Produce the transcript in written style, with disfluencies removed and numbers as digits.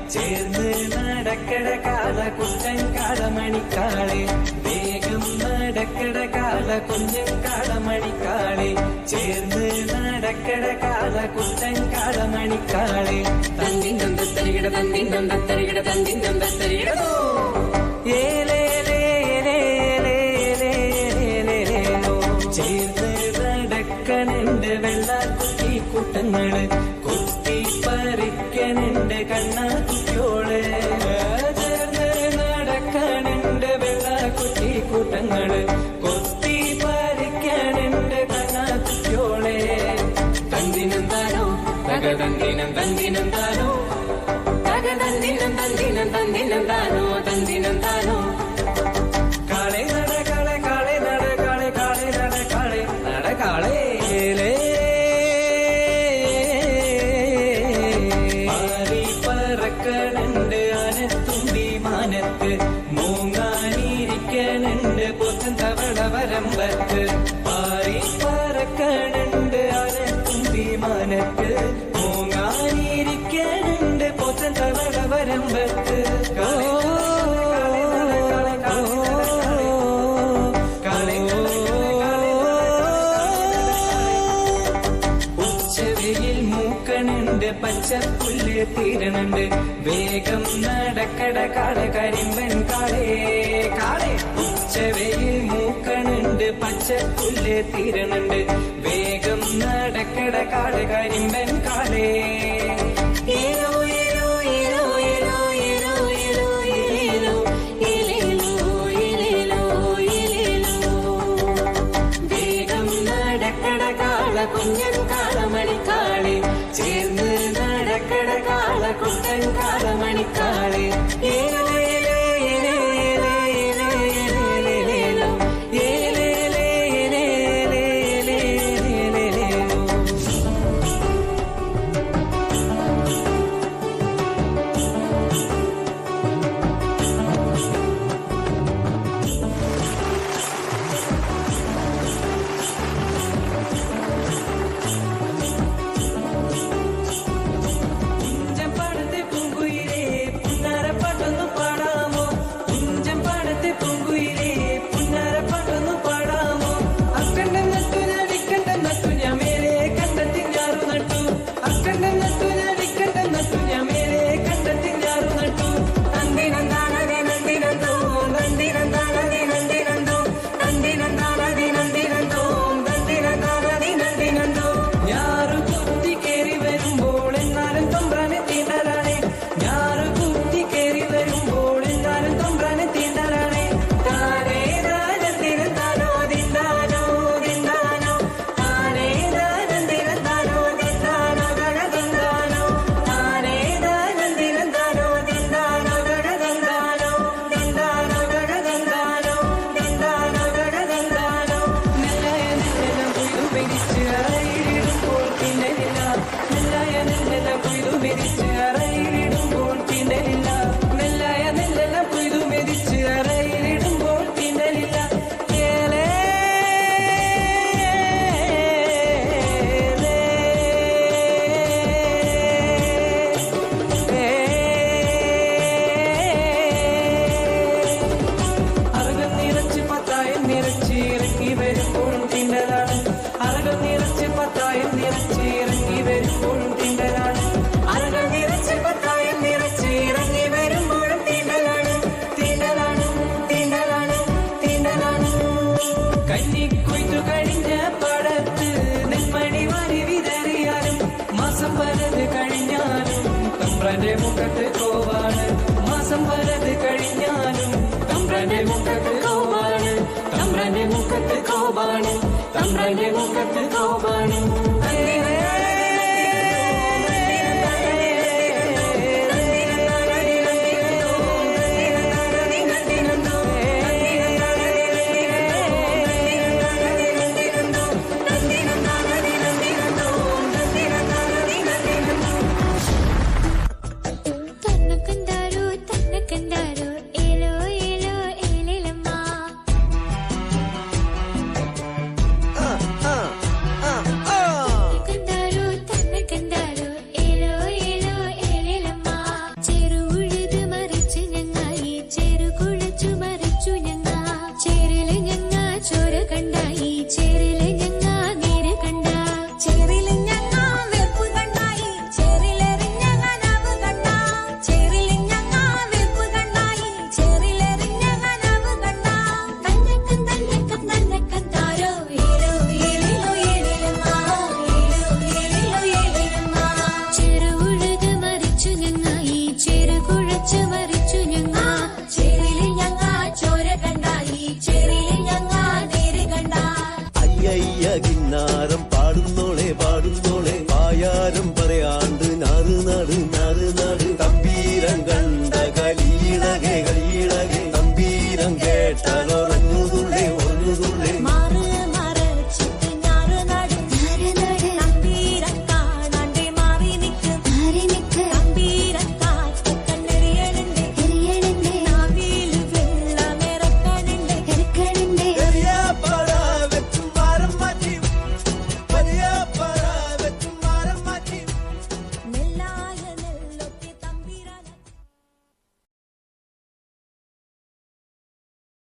ചേർന്ന് നടക്കട കാല കുഞ്ഞൻ കാളമണിക്കാളെ വേഗം നടക്കട കാല കുഞ്ഞൻ കാളമണിക്കാളെ ചേർന്ന് നടക്കട കാല കുഞ്ഞൻ കാളമണിക്കാളെ തന്നിന്തരികിട തന്നിന്തരികിട തന്നിന്തരികിടോ ചേർന്ന് നടക്കണന്റെ വെള്ളാക്കുട്ടി കൂട്ടങ്ങള് കുത്തി പറിക്കണന്റെ കണ്ണാക്കുട്ടിയോള് ചേർന്ന് നടക്കണന്റെ വെള്ളാക്കുട്ടി കൂട്ടങ്ങള് കുത്തി പറിക്കണന്റെ കണ്ണാക്കുട്ടിയോളെ തന്തിനെന്താനോ തകതന്തിനെന്താനോ തകതന്തിനെന്താനോ തന്തിനെന്താനോ കാളെ നട കാളെ കാളെ നട കാളെ കാളെ നട കാളെ നട കാളേലേ പാറി പറക്കണണ്ട് ആനത്തുമ്പി മാനത്ത് മൂങ്ങാനിരിക്കണണ്ട് പൊത്തൻ തവള വരമ്പത്ത് പാറി പറക്കണണ്ട് ആനത്തുമ്പി മാനത്ത് മൂങ്ങാനിരിക്കണണ്ട് പൊത്തൻ തവള വരമ്പത്ത് പച്ചപ്പുല്ല് തീരണുണ്ട് വേഗം നടക്കട കാളെ കരിമ്പൻ കാളേ കാളെ ഉച്ചവയിൽ മൂക്കണുണ്ട് പച്ചപ്പുല്ല് തീരണുണ്ട് വേഗം നടക്കട കാളെ കരിമ്പൻ കാളേ ഏലോ ഏലോ ഏലോ ഏലോ ഏലോ ഏലോ ഏലോ ഏലേലോ ഏലേലോ ഏലേലോ വേഗം നടക്കട കാള കുഞ്ഞൻ കാളമണിക്കാളെ ചേർന്ന് നടക്കട കാള കുട്ടൻ കാളമണിക്കാളെ കന്നിക്കൊയ്ത്തു കഴിഞ്ഞ പടത്ത് നെന്മണി വാരി വിതറിയാലും മാസം പലത് കഴിഞ്ഞാലും തമ്പ്രന്റെ മുഖത്ത് കോവാണ് മാസം പലത് കഴിഞ്ഞാലും തമ്പ്രന്റെ മുഖത്ത് കോവാണ് തമ്പ്രന്റെ മുഖത്ത് കോവാണ് തമ്പ്രന്റെ മുഖത്ത് കോവാണ് കുറ്റം പറയാ